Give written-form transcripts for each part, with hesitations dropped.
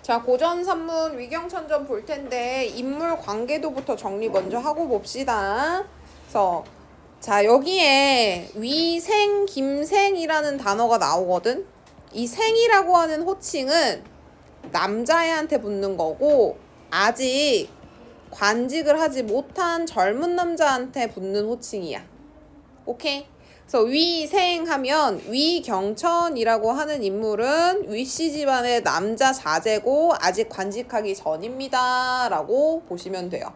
자, 고전산문 위경천전 볼 텐데 인물 관계도부터 정리 먼저 하고 봅시다. 그래서 자, 여기에 위생, 김생이라는 단어가 나오거든. 이 생이라고 하는 호칭은 남자애한테 붙는 거고 아직 관직을 하지 못한 젊은 남자한테 붙는 호칭이야. 오케이? 그래서 위생하면 위경천이라고 하는 인물은 위씨 집안의 남자 자제고 아직 관직하기 전입니다 라고 보시면 돼요.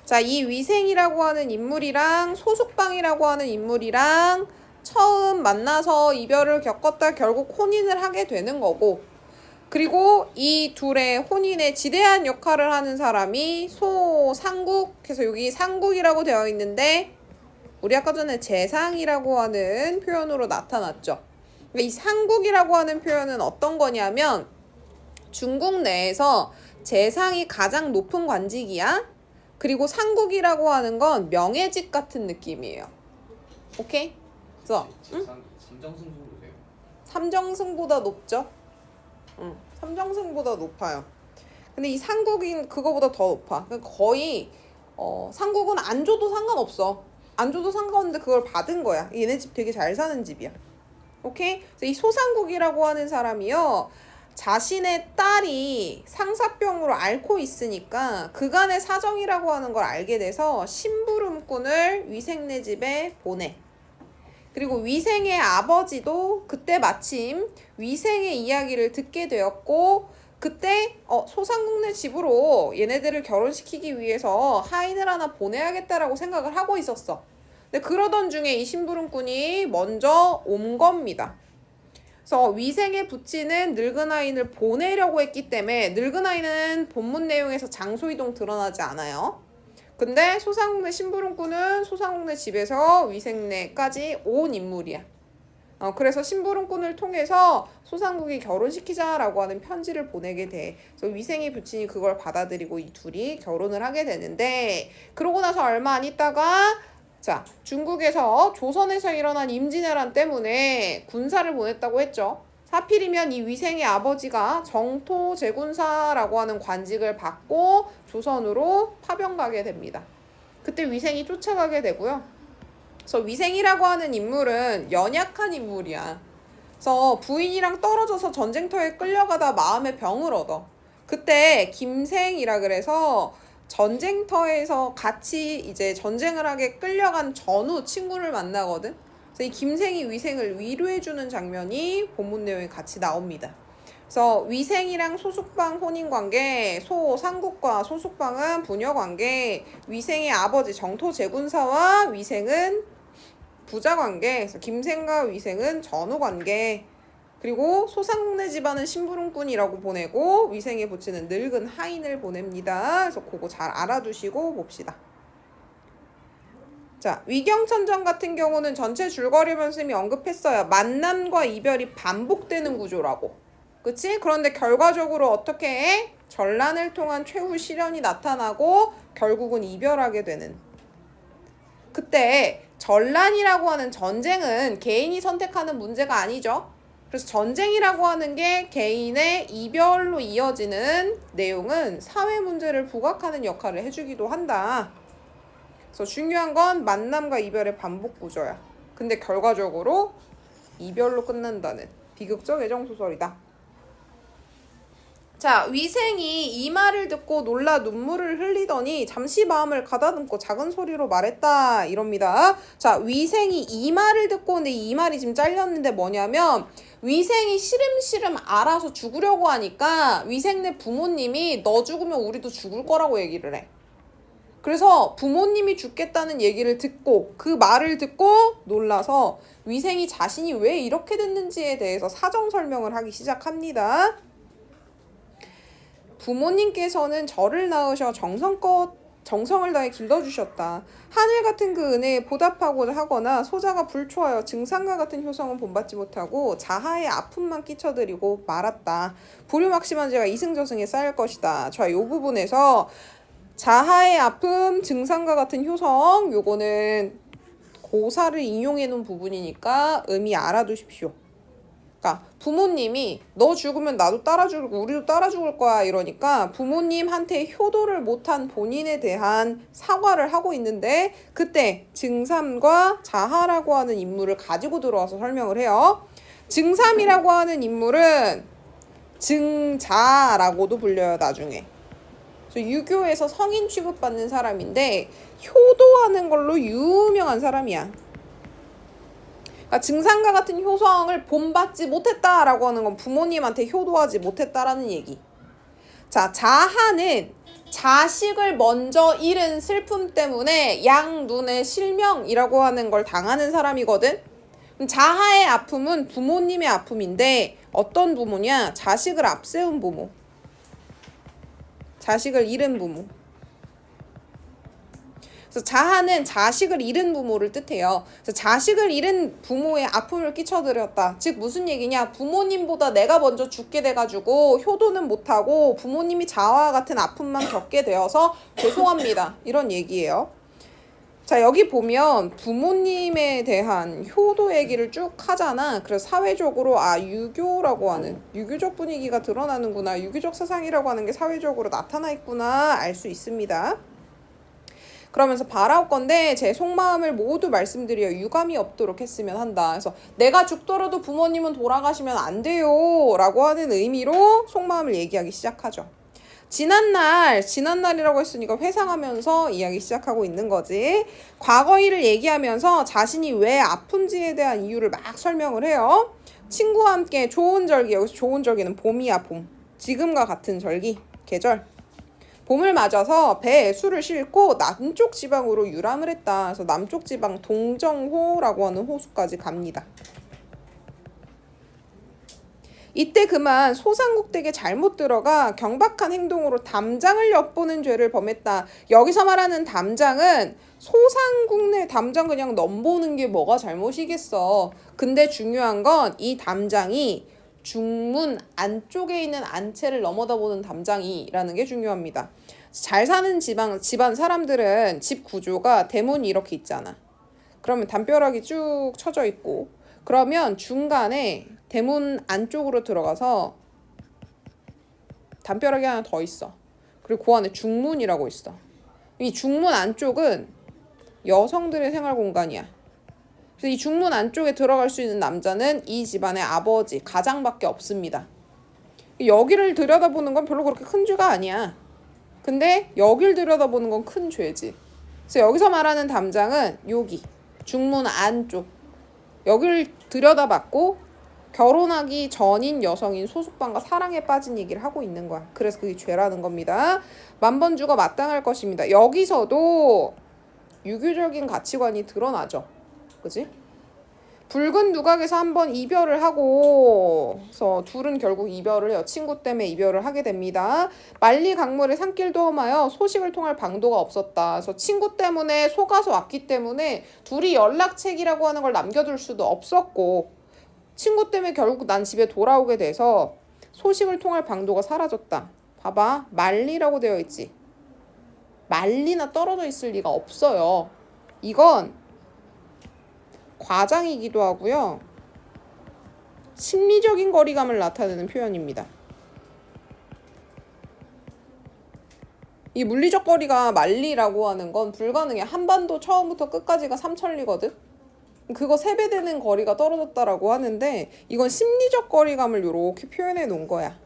자, 이 위생이라고 하는 인물이랑 소숙방이라고 하는 인물이랑 처음 만나서 이별을 겪었다 결국 혼인을 하게 되는 거고, 그리고 이 둘의 혼인에 지대한 역할을 하는 사람이 소상국, 그래서 여기 상국이라고 되어 있는데 우리 아까 전에 재상이라고 하는 표현으로 나타났죠. 이 상국이라고 하는 표현은 어떤 거냐면 중국 내에서 재상이 가장 높은 관직이야. 그리고 상국이라고 하는 건 명예직 같은 느낌이에요. 오케이? 그래서 삼정승부로 돼요. 삼정승보다 높죠? 응, 삼정승보다 높아요. 근데 이 상국인 그거보다 더 높아. 그러니까 거의 상국은 안 줘도 상관없어. 안 줘도 상관없는데 그걸 받은 거야. 얘네 집 되게 잘 사는 집이야. 오케이? 그래서 이 소상국이라고 하는 사람이요, 자신의 딸이 상사병으로 앓고 있으니까 그간의 사정이라고 하는 걸 알게 돼서 심부름꾼을 위생네 집에 보내. 그리고 위생의 아버지도 그때 마침 위생의 이야기를 듣게 되었고, 그때 소상국네 집으로 얘네들을 결혼시키기 위해서 하인을 하나 보내야겠다라고 생각을 하고 있었어. 근데 그러던 중에 이 심부름꾼이 먼저 온 겁니다. 그래서 위생에 붙이는 늙은 아이를 보내려고 했기 때문에, 늙은 아이는 본문 내용에서 장소 이동 드러나지 않아요. 근데 소상국네 심부름꾼은 소상국네 집에서 위생네까지 온 인물이야. 그래서 심부름꾼을 통해서 소상국이 결혼시키자라고 하는 편지를 보내게 돼. 그래서 위생이 부친이 그걸 받아들이고 이 둘이 결혼을 하게 되는데, 그러고 나서 얼마 안 있다가 자, 중국에서 조선에서 일어난 임진왜란 때문에 군사를 보냈다고 했죠. 하필이면 이 위생의 아버지가 정토제군사라고 하는 관직을 받고 조선으로 파병 가게 됩니다. 그때 위생이 쫓아가게 되고요. 그래서 위생이라고 하는 인물은 연약한 인물이야. 그래서 부인이랑 떨어져서 전쟁터에 끌려가다 마음의 병을 얻어. 그때 김생이라 그래서 전쟁터에서 같이 이제 전쟁을 하게 끌려간 전우 친구를 만나거든. 그래서 이 김생이 위생을 위로해주는 장면이 본문 내용에 같이 나옵니다. 그래서 위생이랑 소숙방 혼인관계, 소상국과 소숙방은 부녀관계, 위생의 아버지 정토제군사와 위생은 부자관계, 그래서 김생과 위생은 전우관계, 그리고 소상국네 집안은 심부름꾼이라고 보내고 위생에 붙이는 늙은 하인을 보냅니다. 그래서 그거 잘 알아두시고 봅시다. 자, 위경천전 같은 경우는 전체 줄거리 말씀이 언급했어요. 만남과 이별이 반복되는 구조라고. 그치? 그런데 결과적으로 어떻게 해? 전란을 통한 최후 시련이 나타나고 결국은 이별하게 되는. 그때 전란이라고 하는 전쟁은 개인이 선택하는 문제가 아니죠. 그래서 전쟁이라고 하는 게 개인의 이별로 이어지는 내용은 사회 문제를 부각하는 역할을 해주기도 한다. 그래서 중요한 건 만남과 이별의 반복 구조야. 근데 결과적으로 이별로 끝난다는 비극적 애정소설이다. 자, 위생이 이 말을 듣고 놀라 눈물을 흘리더니 잠시 마음을 가다듬고 작은 소리로 말했다 이럽니다. 자, 위생이 이 말을 듣고, 근데 이 말이 지금 잘렸는데 뭐냐면 위생이 시름시름 알아서 죽으려고 하니까 위생네 부모님이 너 죽으면 우리도 죽을 거라고 얘기를 해. 그래서 부모님이 죽겠다는 얘기를 듣고 그 말을 듣고 놀라서 위생이 자신이 왜 이렇게 됐는지에 대해서 사정 설명을 하기 시작합니다. 부모님께서는 저를 낳으셔 정성을 다해 길러주셨다. 하늘 같은 그 은혜에 보답하고자 하거나 소자가 불초하여 증상과 같은 효성은 본받지 못하고 자하의 아픔만 끼쳐드리고 말았다. 불효막심한 죄가 이승저승에 쌓일 것이다. 자, 요 부분에서 자하의 아픔, 증상과 같은 효성, 요거는 고사를 인용해 놓은 부분이니까 의미 알아두십시오. 그러니까 부모님이 너 죽으면 나도 따라 죽고 우리도 따라 죽을 거야 이러니까 부모님한테 효도를 못한 본인에 대한 사과를 하고 있는데 그때 증삼과 자하라고 하는 인물을 가지고 들어와서 설명을 해요. 증삼이라고 하는 인물은 증자라고도 불려요 나중에. 그래서 유교에서 성인 취급받는 사람인데 효도하는 걸로 유명한 사람이야. 그러니까 증상과 같은 효성을 본받지 못했다라고 하는 건 부모님한테 효도하지 못했다라는 얘기. 자, 자하는 자식을 먼저 잃은 슬픔 때문에 양눈의 실명이라고 하는 걸 당하는 사람이거든. 그럼 자하의 아픔은 부모님의 아픔인데 어떤 부모냐? 자식을 앞세운 부모. 자식을 잃은 부모. 그래서 자하는 자식을 잃은 부모를 뜻해요. 그래서 자식을 잃은 부모의 아픔을 끼쳐드렸다. 즉 무슨 얘기냐? 부모님보다 내가 먼저 죽게 돼가지고 효도는 못하고 부모님이 자아와 같은 아픔만 겪게 되어서 죄송합니다. 이런 얘기예요. 자 여기 보면 부모님에 대한 효도 얘기를 쭉 하잖아. 그래서 사회적으로 유교라고 하는 유교적 분위기가 드러나는구나. 유교적 사상이라고 하는 게 사회적으로 나타나 있구나 알 수 있습니다. 그러면서 바라올 건데 제 속마음을 모두 말씀드려 유감이 없도록 했으면 한다. 그래서 내가 죽더라도 부모님은 돌아가시면 안 돼요 라고 하는 의미로 속마음을 얘기하기 시작하죠. 지난날이라고 했으니까 회상하면서 이야기 시작하고 있는 거지. 과거 일을 얘기하면서 자신이 왜 아픈지에 대한 이유를 막 설명을 해요. 친구와 함께 좋은 절기, 여기서 좋은 절기는 봄이야 봄. 지금과 같은 절기, 계절. 봄을 맞아서 배에 술을 싣고 남쪽 지방으로 유람을 했다. 그래서 남쪽 지방 동정호라고 하는 호수까지 갑니다. 이때 그만 소상국댁에 잘못 들어가 경박한 행동으로 담장을 엿보는 죄를 범했다. 여기서 말하는 담장은 소상국 내 담장 그냥 넘보는 게 뭐가 잘못이겠어. 근데 중요한 건 이 담장이 중문 안쪽에 있는 안채를 넘어다보는 담장이라는 게 중요합니다. 잘 사는 집안 사람들은 집 구조가 대문이 이렇게 있잖아. 그러면 담벼락이 쭉 쳐져 있고 그러면 중간에 대문 안쪽으로 들어가서 담벼락이 하나 더 있어. 그리고 그 안에 중문이라고 있어. 이 중문 안쪽은 여성들의 생활 공간이야. 그래서 이 중문 안쪽에 들어갈 수 있는 남자는 이 집안의 아버지, 가장밖에 없습니다. 여기를 들여다보는 건 별로 그렇게 큰 죄가 아니야. 근데 여길 들여다보는 건 큰 죄지. 그래서 여기서 말하는 담장은 여기, 중문 안쪽. 여기를 들여다봤고 결혼하기 전인 여성인 소숙방과 사랑에 빠진 얘기를 하고 있는 거야. 그래서 그게 죄라는 겁니다. 만번주가 마땅할 것입니다. 여기서도 유교적인 가치관이 드러나죠. 그지? 붉은 누각에서 한번 이별을 하고 그래서 둘은 결국 이별을 해요. 친구 때문에 이별을 하게 됩니다. 만리 강물에 산길도 험하여 소식을 통할 방도가 없었다. 그래서 친구 때문에 속아서 왔기 때문에 둘이 연락책이라고 하는 걸 남겨둘 수도 없었고 친구 때문에 결국 난 집에 돌아오게 돼서 소식을 통할 방도가 사라졌다. 봐봐. 만리라고 되어 있지. 만리나 떨어져 있을 리가 없어요. 이건 과장이기도 하고요. 심리적인 거리감을 나타내는 표현입니다. 이 물리적 거리가 만리라고 하는 건 불가능해. 한반도 처음부터 끝까지가 3천리거든. 그거 3배 되는 거리가 떨어졌다라고 하는데 이건 심리적 거리감을 이렇게 표현해 놓은 거야.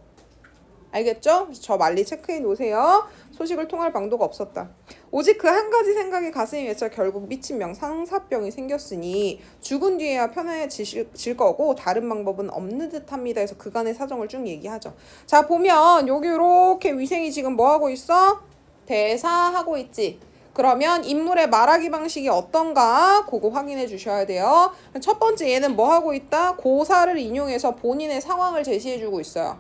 알겠죠? 저 말리 체크해 놓으세요. 소식을 통할 방도가 없었다. 오직 그 한 가지 생각에 가슴이 맺혀 결국 미친 명상사병이 생겼으니 죽은 뒤에야 편해질 거고 다른 방법은 없는 듯합니다. 해서 그간의 사정을 쭉 얘기하죠. 자 보면 여기 이렇게 위생이 지금 뭐 하고 있어? 대사하고 있지. 그러면 인물의 말하기 방식이 어떤가 그거 확인해 주셔야 돼요. 첫 번째 얘는 뭐 하고 있다? 고사를 인용해서 본인의 상황을 제시해 주고 있어요.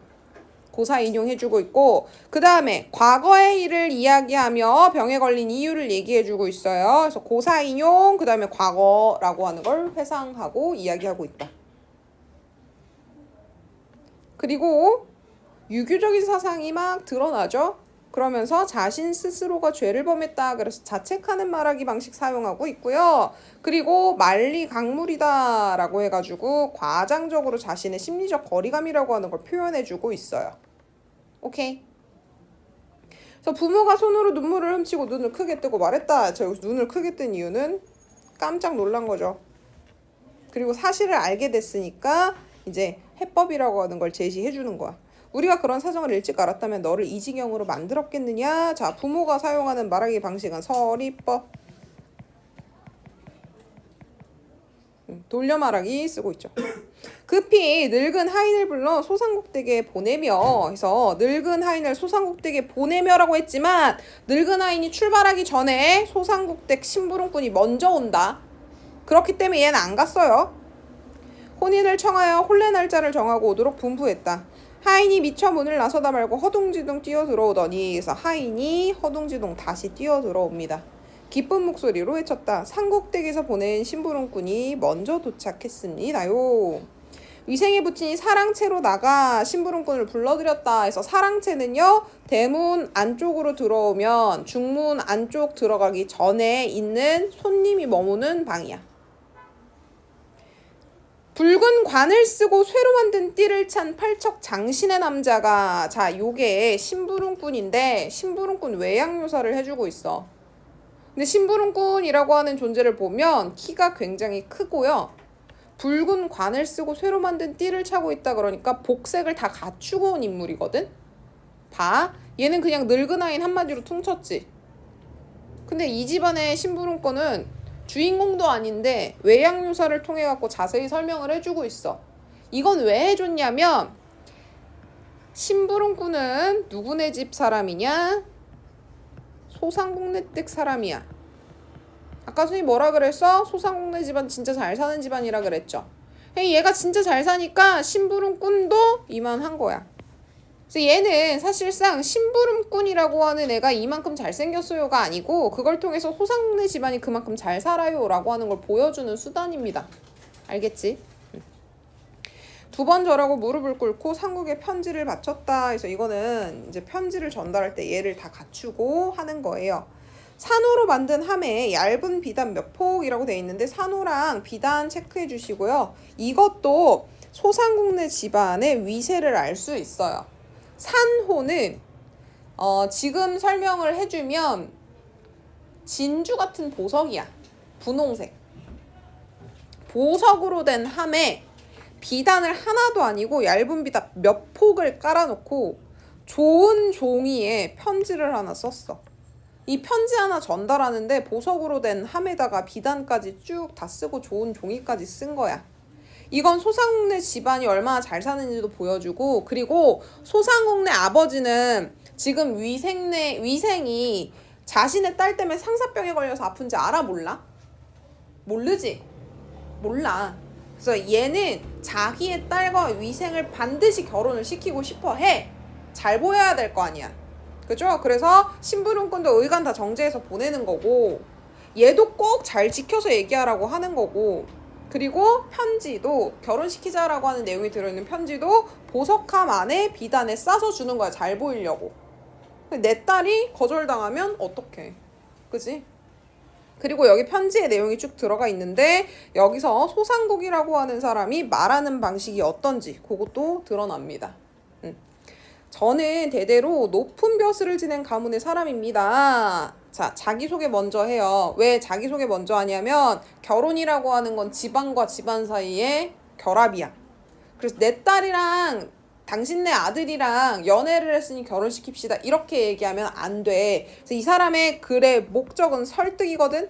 고사 인용해주고 있고 그 다음에 과거의 일을 이야기하며 병에 걸린 이유를 얘기해주고 있어요. 그래서 고사 인용 그 다음에 과거라고 하는 걸 회상하고 이야기하고 있다. 그리고 유교적인 사상이 막 드러나죠. 그러면서 자신 스스로가 죄를 범했다. 그래서 자책하는 말하기 방식 사용하고 있고요. 그리고 만리강물이다 라고 해가지고 과장적으로 자신의 심리적 거리감이라고 하는 걸 표현해주고 있어요. 오케이. 그래서 부모가 손으로 눈물을 훔치고 눈을 크게 뜨고 말했다. 저 여기서 눈을 크게 뜬 이유는 깜짝 놀란 거죠. 그리고 사실을 알게 됐으니까 이제 해법이라고 하는 걸 제시해 주는 거야. 우리가 그런 사정을 일찍 알았다면 너를 이 지경으로 만들었겠느냐? 자, 부모가 사용하는 말하기 방식은 서리법. 돌려 말하기 쓰고 있죠. 급히 늙은 하인을 불러 소상국댁에 보내며 해서 늙은 하인을 소상국댁에 보내며라고 했지만 늙은 하인이 출발하기 전에 소상국댁 심부름꾼이 먼저 온다. 그렇기 때문에 얘는 안 갔어요. 혼인을 청하여 혼례 날짜를 정하고 오도록 분부했다. 하인이 미처 문을 나서다 말고 허둥지둥 뛰어들어오더니 그래서 하인이 허둥지둥 다시 뛰어들어옵니다. 기쁜 목소리로 외쳤다. 상국댁에서 보낸 심부름꾼이 먼저 도착했습니다요. 위생의 부친이 사랑채로 나가 심부름꾼을 불러들였다 해서 사랑채는요. 대문 안쪽으로 들어오면 중문 안쪽 들어가기 전에 있는 손님이 머무는 방이야. 붉은 관을 쓰고 쇠로 만든 띠를 찬 팔척 장신의 남자가 자 요게 심부름꾼인데 심부름꾼 외양묘사를 해주고 있어. 근데 심부름꾼이라고 하는 존재를 보면 키가 굉장히 크고요. 붉은 관을 쓰고 쇠로 만든 띠를 차고 있다 그러니까 복색을 다 갖추고 온 인물이거든. 봐. 얘는 그냥 늙은 아인 한마디로 퉁쳤지. 근데 이 집안의 심부름꾼은 주인공도 아닌데 외양묘사를 통해 갖고 자세히 설명을 해주고 있어. 이건 왜 해줬냐면 심부름꾼은 누구네 집 사람이냐? 소상공네 댁 사람이야. 아까 선생님 뭐라 그랬어? 소상공네 집안 진짜 잘 사는 집안이라 그랬죠. 얘가 진짜 잘 사니까 심부름꾼도 이만한 거야. 그래서 얘는 사실상 심부름꾼이라고 하는 애가 이만큼 잘생겼어요가 아니고 그걸 통해서 소상공네 집안이 그만큼 잘 살아요 라고 하는 걸 보여주는 수단입니다. 알겠지? 두 번 절하고 무릎을 꿇고 상국에 편지를 바쳤다 해서 이거는 이제 편지를 전달할 때 얘를 다 갖추고 하는 거예요. 산호로 만든 함에 얇은 비단 몇 폭이라고 돼 있는데 산호랑 비단 체크해 주시고요. 이것도 소상공네 집안의 위세를 알 수 있어요. 산호는 지금 설명을 해주면 진주 같은 보석이야. 분홍색. 보석으로 된 함에 비단을 하나도 아니고 얇은 비단 몇 폭을 깔아놓고 좋은 종이에 편지를 하나 썼어. 이 편지 하나 전달하는데 보석으로 된 함에다가 비단까지 쭉 다 쓰고 좋은 종이까지 쓴 거야. 이건 소상공네 집안이 얼마나 잘 사는지도 보여주고 그리고 소상공네 아버지는 지금 위생이 자신의 딸 때문에 상사병에 걸려서 아픈지 알아 몰라? 모르지? 몰라. 그래서 얘는 자기의 딸과 위생을 반드시 결혼을 시키고 싶어 해. 잘 보여야 될 거 아니야. 그죠? 그래서 심부름꾼도 의관 다 정제해서 보내는 거고 얘도 꼭 잘 지켜서 얘기하라고 하는 거고 그리고 편지도 결혼시키자라고 하는 내용이 들어있는 편지도 보석함 안에 비단에 싸서 주는 거야. 잘 보이려고. 내 딸이 거절당하면 어떡해. 그지? 그리고 여기 편지의 내용이 쭉 들어가 있는데 여기서 소상국이라고 하는 사람이 말하는 방식이 어떤지 그것도 드러납니다. 저는 대대로 높은 벼슬을 지낸 가문의 사람입니다. 자, 자기소개 먼저 해요. 왜 자기소개 먼저 하냐면 결혼이라고 하는 건 집안과 집안 사이의 결합이야. 그래서 내 딸이랑 당신네 아들이랑 연애를 했으니 결혼시킵시다. 이렇게 얘기하면 안 돼. 그래서 이 사람의 글의 목적은 설득이거든.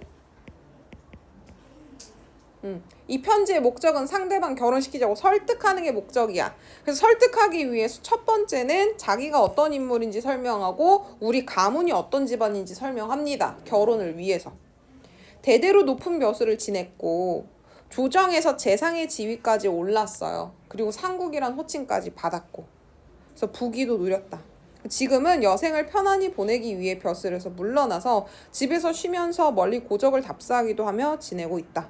이 편지의 목적은 상대방 결혼시키자고 설득하는 게 목적이야. 그래서 설득하기 위해서 첫 번째는 자기가 어떤 인물인지 설명하고 우리 가문이 어떤 집안인지 설명합니다. 결혼을 위해서. 대대로 높은 벼슬을 지냈고 조정에서 재상의 지위까지 올랐어요. 그리고 상국이란 호칭까지 받았고 그래서 부귀도 누렸다. 지금은 여생을 편안히 보내기 위해 벼슬에서 물러나서 집에서 쉬면서 멀리 고적을 답사하기도 하며 지내고 있다.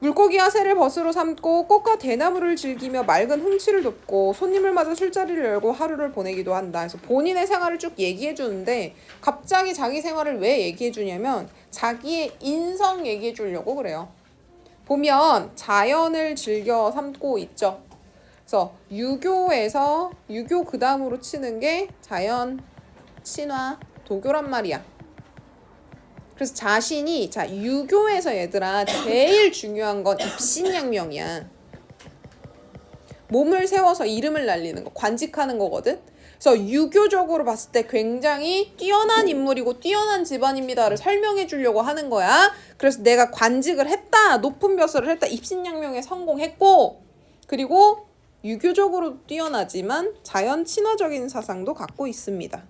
물고기와 새를 벗으로 삼고 꽃과 대나무를 즐기며 맑은 흥취를 돕고 손님을 맞아 술자리를 열고 하루를 보내기도 한다. 그래서 본인의 생활을 쭉 얘기해 주는데 갑자기 자기 생활을 왜 얘기해 주냐면 자기의 인성 얘기해 주려고 그래요. 보면 자연을 즐겨 삼고 있죠. 그래서 유교에서 유교 그 다음으로 치는 게 자연, 친화, 도교란 말이야. 그래서 자신이 유교에서 얘들아 제일 중요한 건 입신양명이야. 몸을 세워서 이름을 날리는 거, 관직하는 거거든. 그래서 유교적으로 봤을 때 굉장히 뛰어난 인물이고 뛰어난 집안입니다를 설명해 주려고 하는 거야. 그래서 내가 관직을 했다, 높은 벼슬을 했다, 입신양명에 성공했고, 그리고 유교적으로 뛰어나지만 자연 친화적인 사상도 갖고 있습니다.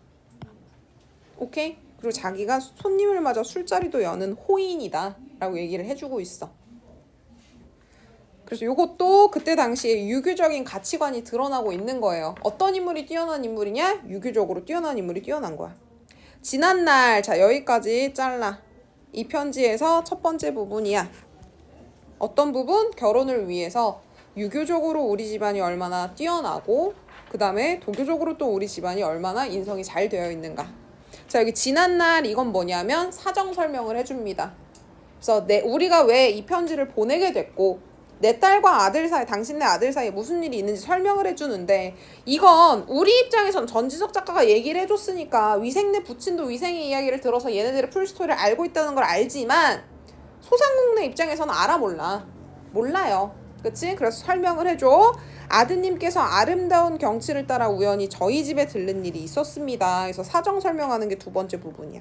오케이? 그리고 자기가 손님을 맞아 술자리도 여는 호인이다 라고 얘기를 해주고 있어. 그래서 이것도 그때 당시에 유교적인 가치관이 드러나고 있는 거예요. 어떤 인물이 뛰어난 인물이냐? 유교적으로 뛰어난 인물이 뛰어난 거야. 지난날, 자 여기까지 잘라. 이 편지에서 첫 번째 부분이야. 어떤 부분? 결혼을 위해서 유교적으로 우리 집안이 얼마나 뛰어나고 그 다음에 도교적으로 또 우리 집안이 얼마나 인성이 잘 되어 있는가. 자 여기 지난날 이건 뭐냐면 사정 설명을 해줍니다. 그래서 우리가 왜 이 편지를 보내게 됐고 내 딸과 아들 사이, 당신네 아들 사이에 무슨 일이 있는지 설명을 해주는데 이건 우리 입장에선 전지석 작가가 얘기를 해줬으니까 위생내 부친도 위생의 이야기를 들어서 얘네들의 풀스토리를 알고 있다는 걸 알지만 소상공인의 입장에서는 알아 몰라요. 그치? 그래서 설명을 해줘. 아드님께서 아름다운 경치를 따라 우연히 저희 집에 들른 일이 있었습니다. 그래서 사정 설명하는 게 두 번째 부분이야.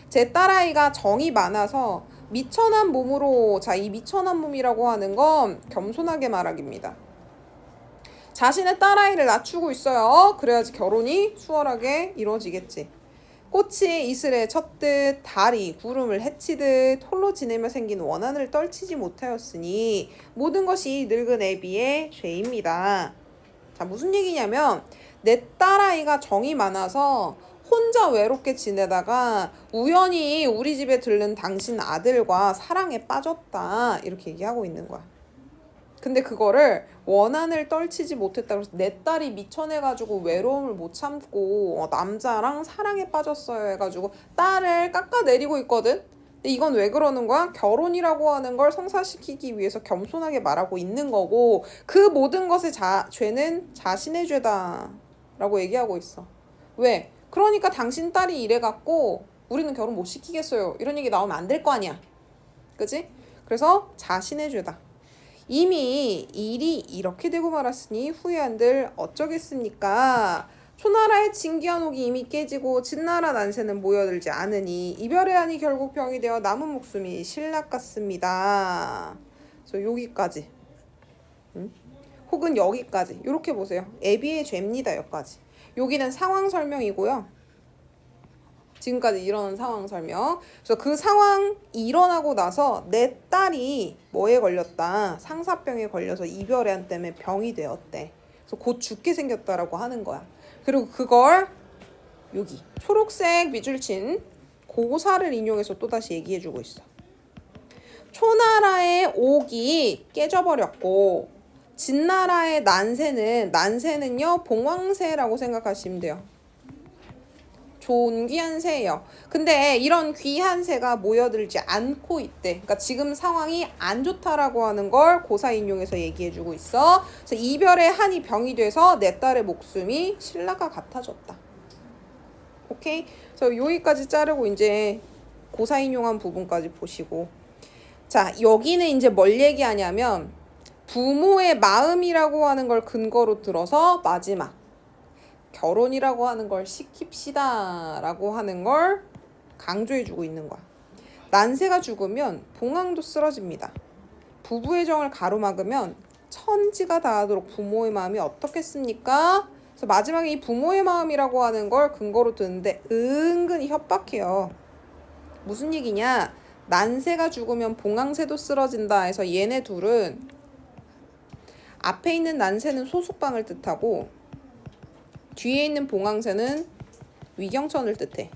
제 딸아이가 정이 많아서 미천한 몸으로, 자, 이 미천한 몸이라고 하는 건 겸손하게 말하기입니다. 자신의 딸아이를 낮추고 있어요. 그래야지 결혼이 수월하게 이루어지겠지. 꽃이 이슬에 쳤듯 달이 구름을 헤치듯 홀로 지내며 생긴 원한을 떨치지 못하였으니 모든 것이 늙은 애비의 죄입니다. 자, 무슨 얘기냐면 내 딸아이가 정이 많아서 혼자 외롭게 지내다가 우연히 우리 집에 들른 당신 아들과 사랑에 빠졌다 이렇게 얘기하고 있는 거야. 근데 그거를 원한을 떨치지 못했다. 그래서 내 딸이 미천해가지고 외로움을 못 참고 남자랑 사랑에 빠졌어요 해가지고 딸을 깎아내리고 있거든. 근데 이건 왜 그러는 거야? 결혼이라고 하는 걸 성사시키기 위해서 겸손하게 말하고 있는 거고 그 모든 것의 죄는 자신의 죄다 라고 얘기하고 있어. 왜? 그러니까 당신 딸이 이래갖고 우리는 결혼 못 시키겠어요 이런 얘기 나오면 안 될 거 아니야. 그치? 그래서 자신의 죄다. 이미 일이 이렇게 되고 말았으니 후회한들 어쩌겠습니까? 초나라의 진기한 옥이 이미 깨지고 진나라 난세는 모여들지 않으니 이별의 한이 결국 병이 되어 남은 목숨이 신락 같습니다. 그래서 여기까지 혹은 여기까지 이렇게 보세요. 애비의 죄입니다. 여기까지. 여기는 상황 설명이고요. 지금까지 일어난 상황 설명. 그래서 그 상황 일어나고 나서 내 딸이 뭐에 걸렸다. 상사병에 걸려서 이별의 한 때문에 병이 되었대. 그래서 곧 죽게 생겼다라고 하는 거야. 그리고 그걸 여기 초록색 밑줄 친 고사를 인용해서 또다시 얘기해주고 있어. 초나라의 옥이 깨져버렸고 진나라의 난세는요 봉황새라고 생각하시면 돼요. 좋은 귀한 새예요. 근데 이런 귀한 새가 모여들지 않고 있대. 그러니까 지금 상황이 안 좋다라고 하는 걸 고사 인용해서 얘기해주고 있어. 그래서 이별의 한이 병이 돼서 내 딸의 목숨이 신라가 같아졌다. 오케이? 그래서 여기까지 자르고 이제 고사 인용한 부분까지 보시고. 자, 여기는 이제 뭘 얘기하냐면 부모의 마음이라고 하는 걸 근거로 들어서 마지막 결혼이라고 하는 걸 시킵시다 라고 하는 걸 강조해주고 있는 거야. 난세가 죽으면 봉황도 쓰러집니다. 부부의 정을 가로막으면 천지가 다하도록 부모의 마음이 어떻겠습니까? 그래서 마지막에 이 부모의 마음이라고 하는 걸 근거로 드는데 은근히 협박해요. 무슨 얘기냐? 난세가 죽으면 봉황새도 쓰러진다 해서 얘네 둘은 앞에 있는 난세는 소숙방을 뜻하고 뒤에 있는 봉황새는 위경천을 뜻해.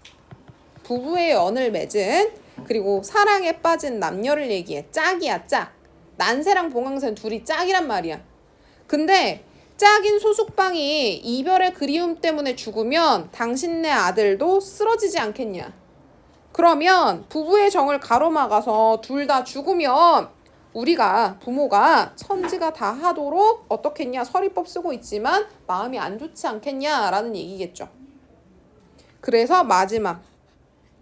부부의 연을 맺은 그리고 사랑에 빠진 남녀를 얘기해. 짝이야 짝. 난세랑 봉황새는 둘이 짝이란 말이야. 근데 짝인 소숙방이 이별의 그리움 때문에 죽으면 당신네 아들도 쓰러지지 않겠냐. 그러면 부부의 정을 가로막아서 둘 다 죽으면 우리가 부모가 천지가 다 하도록 어떻겠냐 서리법 쓰고 있지만 마음이 안 좋지 않겠냐라는 얘기겠죠. 그래서 마지막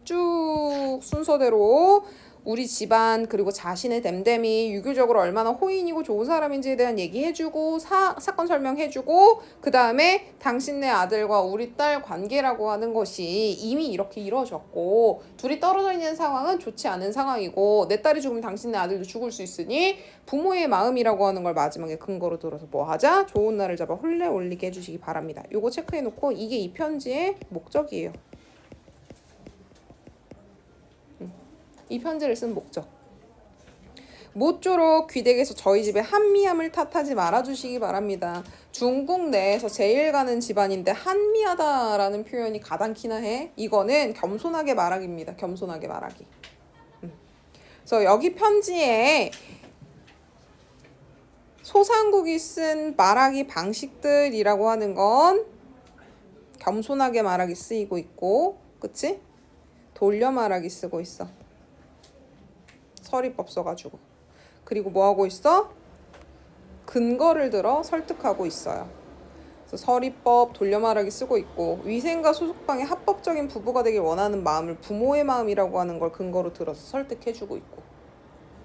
쭉 순서대로 우리 집안 그리고 자신의 댐댐이 유교적으로 얼마나 호인이고 좋은 사람인지에 대한 얘기해주고 사건 설명해주고 그 다음에 당신네 아들과 우리 딸 관계라고 하는 것이 이미 이렇게 이루어졌고 둘이 떨어져 있는 상황은 좋지 않은 상황이고 내 딸이 죽으면 당신네 아들도 죽을 수 있으니 부모의 마음이라고 하는 걸 마지막에 근거로 들어서 뭐 하자? 좋은 날을 잡아 혼례 올리게 해주시기 바랍니다. 요거 체크해놓고 이게 이 편지의 목적이에요. 이 편지를 쓴 목적. 모쪼록 귀댁에서 저희 집에 한미함을 탓하지 말아주시기 바랍니다. 중국 내에서 제일 가는 집안인데 한미하다라는 표현이 가당키나 해. 이거는 겸손하게 말하기입니다. 겸손하게 말하기. 그래서 여기 편지에 소상국이 쓴 말하기 방식들이라고 하는 건 겸손하게 말하기 쓰이고 있고, 그치? 돌려 말하기 쓰고 있어. 서리법 써가지고. 그리고 뭐 하고 있어? 근거를 들어 설득하고 있어요. 그래서 서리법, 돌려 말하기 쓰고 있고 위생과 소속방의 합법적인 부부가 되길 원하는 마음을 부모의 마음이라고 하는 걸 근거로 들어서 설득해주고 있고.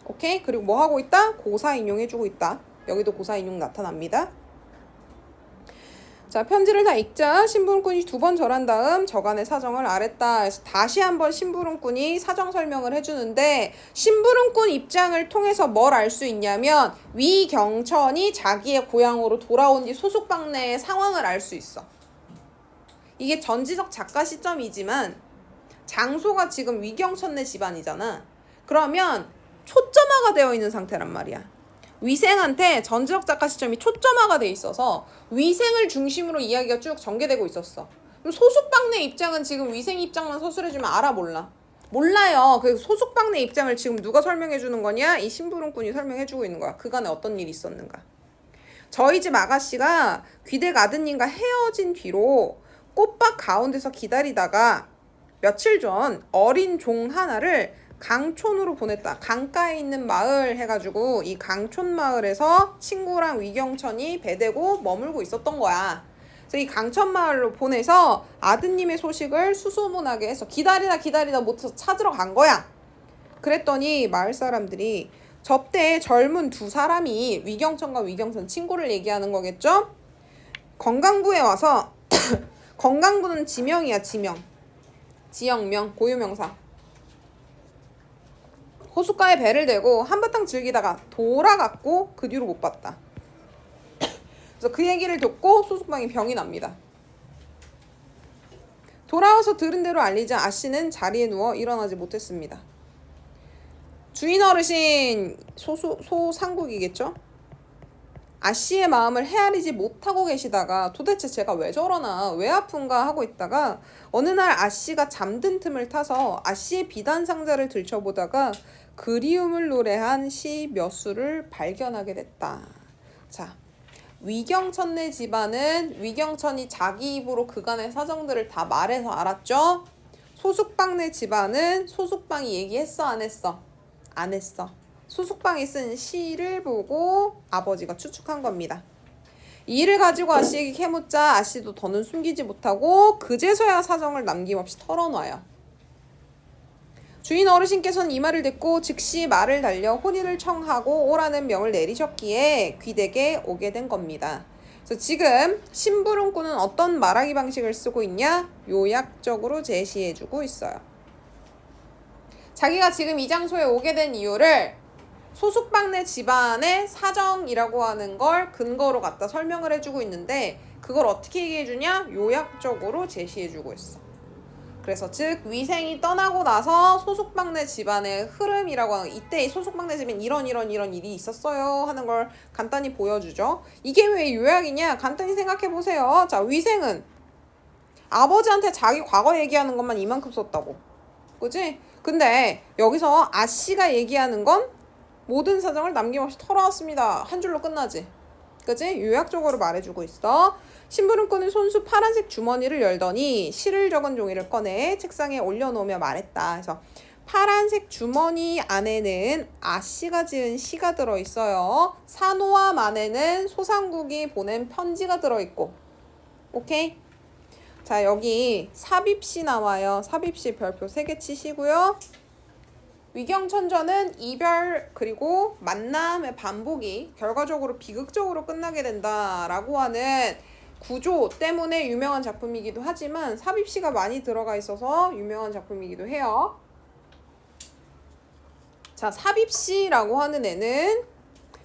오케이? 그리고 뭐 하고 있다? 고사 인용해주고 있다. 여기도 고사 인용 나타납니다. 자, 편지를 다 읽자. 심부름꾼이 2번 절한 다음 저간의 사정을 아랬다. 그래서 다시 한번 심부름꾼이 사정 설명을 해주는데 심부름꾼 입장을 통해서 뭘 알 수 있냐면 위경천이 자기의 고향으로 돌아온 뒤 소속방 내의 상황을 알 수 있어. 이게 전지적 작가 시점이지만 장소가 지금 위경천네 집안이잖아. 그러면 초점화가 되어 있는 상태란 말이야. 위생한테 전지적 작가 시점이 초점화가 돼 있어서 위생을 중심으로 이야기가 쭉 전개되고 있었어. 그럼 소속방네 입장은 지금 위생 입장만 서술해주면 알아 몰라? 몰라요. 그 소속방네 입장을 지금 누가 설명해 주는 거냐? 이 심부름꾼이 설명해 주고 있는 거야. 그간에 어떤 일이 있었는가. 저희 집 아가씨가 귀댁 아드님과 헤어진 뒤로 꽃밭 가운데서 기다리다가 며칠 전 어린 종 하나를 강촌으로 보냈다. 강가에 있는 마을 해가지고 이 강촌 마을에서 친구랑 위경천이 배대고 머물고 있었던 거야. 그래서 이 강촌 마을로 보내서 아드님의 소식을 수소문하게 해서 기다리다 못해서 찾으러 간 거야. 그랬더니 마을 사람들이 접대에 젊은 2사람이 위경천과 위경천 친구를 얘기하는 거겠죠? 건강부에 와서 건강부는 지명이야. 지역명 고유명사. 호숫가에 배를 대고 한바탕 즐기다가 돌아갔고 그 뒤로 못 봤다. 그래서 그 얘기를 듣고 소속방이 병이 납니다. 돌아와서 들은 대로 알리자 아씨는 자리에 누워 일어나지 못했습니다. 주인 어르신 소상국이겠죠? 아씨의 마음을 헤아리지 못하고 계시다가 도대체 제가 왜 저러나 왜 아픈가 하고 있다가 어느 날 아씨가 잠든 틈을 타서 아씨의 비단 상자를 들춰보다가 그리움을 노래한 시 몇 수를 발견하게 됐다. 자, 위경천네 집안은 위경천이 자기 입으로 그간의 사정들을 다 말해서 알았죠? 소숙방네 집안은 소숙방이 얘기했어 안 했어? 안 했어. 소숙방이 쓴 시를 보고 아버지가 추측한 겁니다. 이 일을 가지고 아씨에게 캐묻자 아씨도 더는 숨기지 못하고 그제서야 사정을 남김없이 털어놔요. 주인 어르신께서는 이 말을 듣고 즉시 말을 달려 혼인을 청하고 오라는 명을 내리셨기에 귀댁에 오게 된 겁니다. 그래서 지금 심부름꾼은 어떤 말하기 방식을 쓰고 있냐? 요약적으로 제시해주고 있어요. 자기가 지금 이 장소에 오게 된 이유를 소숙방네 집안의 사정이라고 하는 걸 근거로 갖다 설명을 해주고 있는데 그걸 어떻게 얘기해주냐? 요약적으로 제시해주고 있어. 그래서 즉 위생이 떠나고 나서 소속방네 집안의 흐름이라고 하는 이때 소속방네 집엔 이런 일이 있었어요 하는 걸 간단히 보여주죠. 이게 왜 요약이냐? 간단히 생각해보세요. 자, 위생은 아버지한테 자기 과거 얘기하는 것만 이만큼 썼다고. 그치? 근데 여기서 아씨가 얘기하는 건 모든 사정을 남김없이 털어왔습니다. 한 줄로 끝나지. 그치? 요약적으로 말해주고 있어. 심부름꾼은 손수 파란색 주머니를 열더니 시를 적은 종이를 꺼내 책상에 올려놓으며 말했다. 그래서 파란색 주머니 안에는 아씨가 지은 시가 들어있어요. 산호암 안에는 소상국이 보낸 편지가 들어있고. 오케이? 자, 여기 삽입시 나와요. 삽입시 별표 3개 치시고요. 위경천전은 이별 그리고 만남의 반복이 결과적으로 비극적으로 끝나게 된다라고 하는 구조 때문에 유명한 작품이기도 하지만 삽입시가 많이 들어가 있어서 유명한 작품이기도 해요. 자, 삽입시라고 하는 애는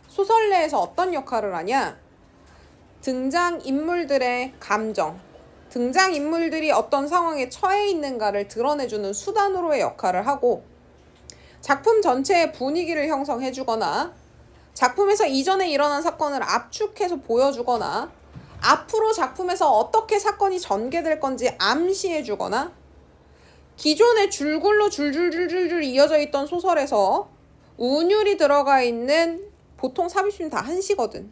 소설 내에서 어떤 역할을 하냐? 등장인물들의 감정, 등장인물들이 어떤 상황에 처해 있는가를 드러내주는 수단으로의 역할을 하고 작품 전체의 분위기를 형성해주거나 작품에서 이전에 일어난 사건을 압축해서 보여주거나 앞으로 작품에서 어떻게 사건이 전개될 건지 암시해주거나 기존에 줄글로 줄줄줄줄줄 이어져 있던 소설에서 운율이 들어가 있는 보통 삽입시는 다 한시거든.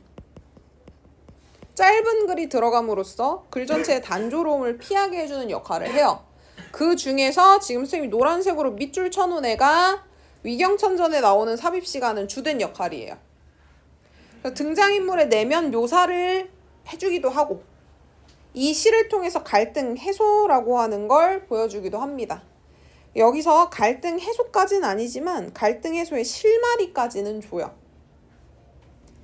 짧은 글이 들어감으로써 글 전체의 단조로움을 피하게 해주는 역할을 해요. 그 중에서 지금 선생님이 노란색으로 밑줄 쳐놓은 애가 위경천전에 나오는 삽입시가 하는 주된 역할이에요. 등장인물의 내면 묘사를 해주기도 하고 이 시를 통해서 갈등 해소라고 하는 걸 보여주기도 합니다. 여기서 갈등 해소까지는 아니지만 갈등 해소의 실마리까지는 줘요.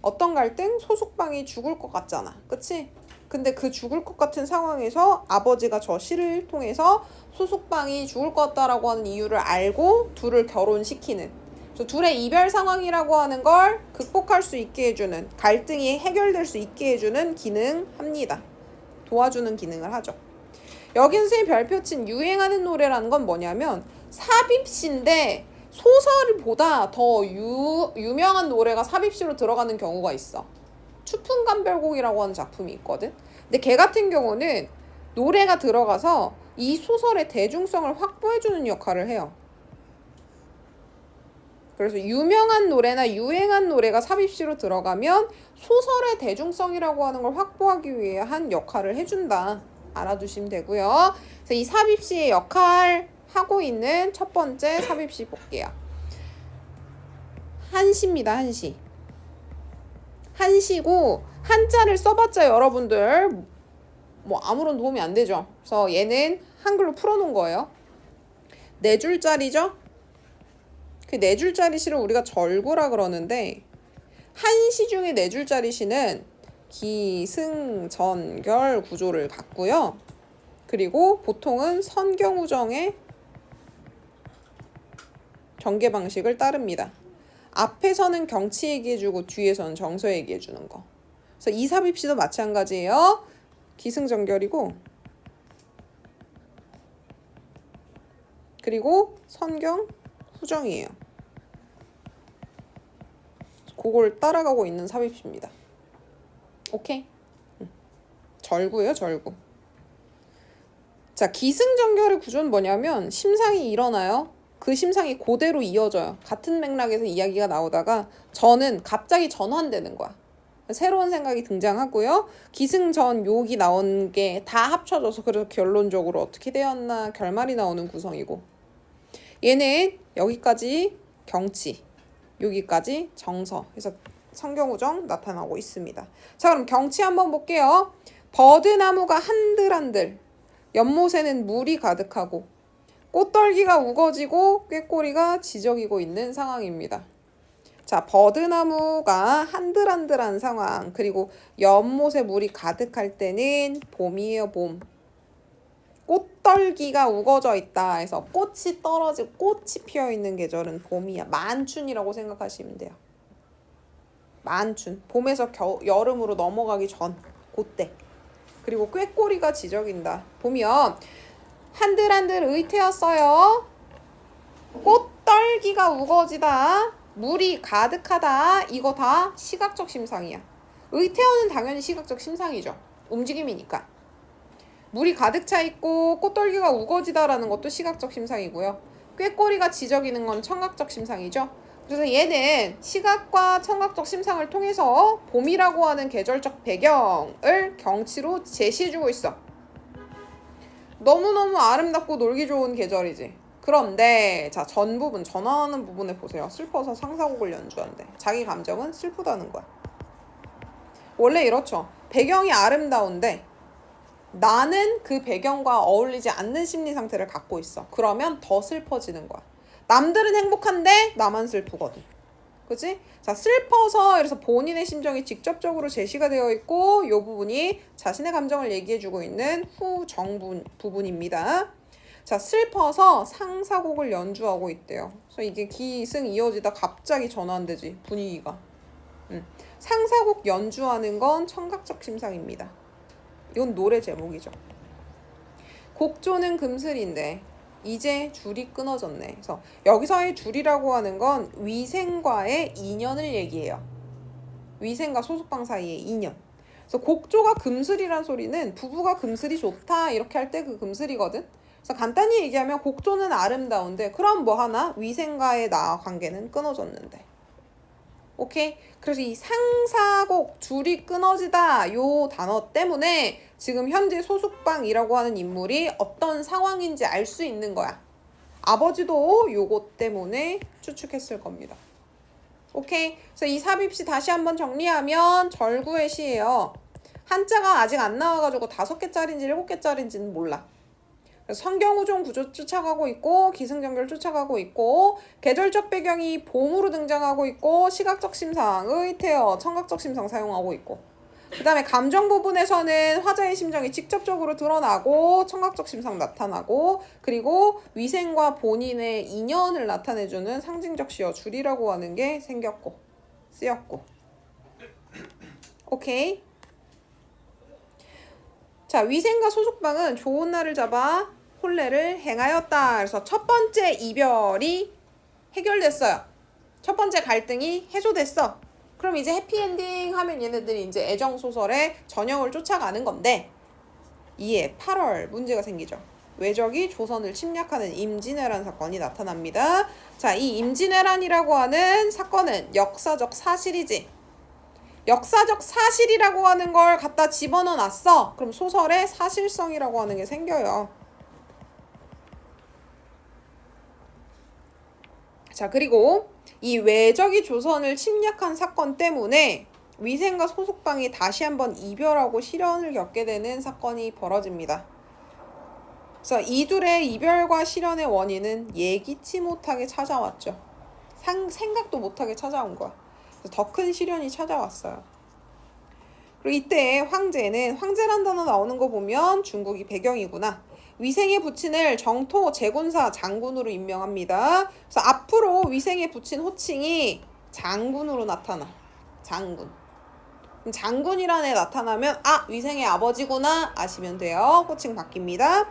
어떤 갈등? 소숙방이 죽을 것 같잖아. 그치? 근데 그 죽을 것 같은 상황에서 아버지가 저 시를 통해서 소숙방이 죽을 것 같다라고 하는 이유를 알고 둘을 결혼시키는, 그래서 둘의 이별 상황이라고 하는 걸 극복할 수 있게 해주는, 갈등이 해결될 수 있게 해주는 기능합니다. 도와주는 기능을 하죠. 여기 선생님 별표친 유행하는 노래라는 건 뭐냐면 삽입시인데 소설보다 더 유명한 노래가 삽입시로 들어가는 경우가 있어. 추풍감별곡이라고 하는 작품이 있거든. 근데 걔 같은 경우는 노래가 들어가서 이 소설의 대중성을 확보해주는 역할을 해요. 그래서 유명한 노래나 유행한 노래가 삽입시로 들어가면 소설의 대중성이라고 하는 걸 확보하기 위해 한 역할을 해준다. 알아두시면 되고요. 그래서 이 삽입시의 역할 하고 있는 첫 번째 삽입시 볼게요. 한시입니다. 한시. 한시고 한자를 써봤자 여러분들 뭐 아무런 도움이 안 되죠. 그래서 얘는 한글로 풀어놓은 거예요. 4줄짜리죠. 그 4줄짜리 시를 우리가 절구라 그러는데 한시 중에 4줄짜리 시는 기승전결 구조를 갖고요. 그리고 보통은 선경우정의 전개 방식을 따릅니다. 앞에서는 경치 얘기해주고 뒤에서는 정서 얘기해주는 거. 그래서 이 삽입시도 마찬가지예요. 기승전결이고 그리고 선경 후정이에요. 그걸 따라가고 있는 삽입시입니다. 오케이? 절구예요, 절구. 자, 기승전결의 구조는 뭐냐면 심상이 일어나요. 그 심상이 그대로 이어져요. 같은 맥락에서 이야기가 나오다가 저는 갑자기 전환되는 거야. 새로운 생각이 등장하고요. 기승전욕이 나온 게 다 합쳐져서 그래서 결론적으로 어떻게 되었나 결말이 나오는 구성이고 얘는 여기까지 경치, 여기까지 정서. 그래서 성경우정 나타나고 있습니다. 자, 그럼 경치 한번 볼게요. 버드나무가 한들한들, 연못에는 물이 가득하고 꽃떨기가 우거지고 꾀꼬리가 지저귀고 있는 상황입니다. 자, 버드나무가 한들한들한 상황, 그리고 연못에 물이 가득할 때는 봄이에요, 봄. 꽃떨기가 우거져 있다 해서 꽃이 떨어지고 꽃이 피어있는 계절은 봄이야. 만춘이라고 생각하시면 돼요. 만춘. 봄에서 여름으로 넘어가기 전 그때. 그리고 꾀꼬리가 지저긴다. 보면 한들한들 의태였어요. 꽃떨기가 우거지다. 물이 가득하다. 이거 다 시각적 심상이야. 의태어는 당연히 시각적 심상이죠. 움직임이니까. 물이 가득 차 있고 꽃떨기가 우거지다라는 것도 시각적 심상이고요. 꾀꼬리가 지저귀는 건 청각적 심상이죠. 그래서 얘는 시각과 청각적 심상을 통해서 봄이라고 하는 계절적 배경을 경치로 제시해주고 있어. 너무너무 아름답고 놀기 좋은 계절이지. 그런데 자, 전하는 부분에 보세요. 슬퍼서 상사곡을 연주한대. 자기 감정은 슬프다는 거야. 원래 이렇죠. 배경이 아름다운데 나는 그 배경과 어울리지 않는 심리 상태를 갖고 있어. 그러면 더 슬퍼지는 거야. 남들은 행복한데 나만 슬프거든. 그치? 자, 슬퍼서 그래서 본인의 심정이 직접적으로 제시가 되어 있고 이 부분이 자신의 감정을 얘기해주고 있는 후정 부분입니다. 자, 슬퍼서 상사곡을 연주하고 있대요. 그래서 이게 기승 이어지다 갑자기 전환되지, 분위기가. 상사곡 연주하는 건 청각적 심상입니다. 이건 노래 제목이죠. 곡조는 금슬인데 이제 줄이 끊어졌네. 그래서 여기서의 줄이라고 하는 건 위생과의 인연을 얘기해요. 위생과 소속방 사이의 인연. 그래서 곡조가 금슬이란 소리는 부부가 금슬이 좋다 이렇게 할 때 그 금슬이거든. 그래서 간단히 얘기하면 곡조는 아름다운데 그럼 뭐 하나? 위생과의 나 관계는 끊어졌는데. 오케이? 그래서 이 상사곡 줄이 끊어지다 요 단어 때문에 지금 현재 소숙방이라고 하는 인물이 어떤 상황인지 알 수 있는 거야. 아버지도 요것 때문에 추측했을 겁니다. 오케이? 그래서 이 삽입시 다시 한번 정리하면 절구의 시예요. 한자가 아직 안 나와가지고 5개짜리인지 7개짜리인지는 몰라. 성경우종 구조 쫓아가고 있고 기승전결 쫓아가고 있고 계절적 배경이 봄으로 등장하고 있고 시각적 심상, 의태어, 청각적 심상 사용하고 있고 그 다음에 감정 부분에서는 화자의 심정이 직접적으로 드러나고 청각적 심상 나타나고 그리고 위생과 본인의 인연을 나타내주는 상징적 시어 줄이라고 하는 게 생겼고 쓰였고 오케이. 자, 위생과 소속방은 좋은 날을 잡아 혼례를 행하였다. 그래서 첫 번째 이별이 해결됐어요. 첫 번째 갈등이 해소됐어. 그럼 이제 해피엔딩 하면 얘네들이 이제 애정소설의 전형을 쫓아가는 건데 이에 8월 문제가 생기죠. 외적이 조선을 침략하는 임진왜란 사건이 나타납니다. 자, 이 임진왜란이라고 하는 사건은 역사적 사실이지. 역사적 사실이라고 하는 걸 갖다 집어넣어 놨어. 그럼 소설의 사실성이라고 하는 게 생겨요. 자, 그리고 이 외적이 조선을 침략한 사건 때문에 위생과 소속방이 다시 한번 이별하고 시련을 겪게 되는 사건이 벌어집니다. 그래서 이둘의 이별과 시련의 원인은 예기치 못하게 찾아왔죠. 생각도 못하게 찾아온 거야. 더 큰 시련이 찾아왔어요. 그리고 이때 황제란 단어 나오는 거 보면 중국이 배경이구나. 위생의 부친을 정토 제군사 장군으로 임명합니다. 그래서 앞으로 위생의 부친 호칭이 장군으로 나타나. 장군. 장군이라는 애 나타나면 위생의 아버지구나 아시면 돼요. 호칭 바뀝니다.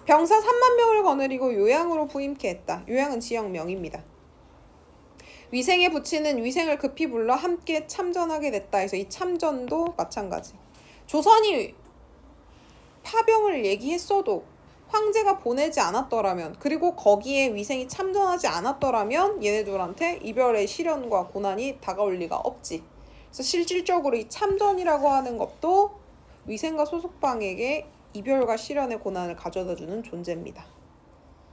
병사 3만 명을 거느리고 요양으로 부임케 했다. 요양은 지역명입니다. 위생의 부친은 위생을 급히 불러 함께 참전하게 됐다 해서 이 참전도 마찬가지. 조선이 파병을 얘기했어도 황제가 보내지 않았더라면 그리고 거기에 위생이 참전하지 않았더라면 얘네들한테 이별의 시련과 고난이 다가올 리가 없지. 그래서 실질적으로 이 참전이라고 하는 것도 위생과 소속방에게 이별과 시련의 고난을 가져다주는 존재입니다.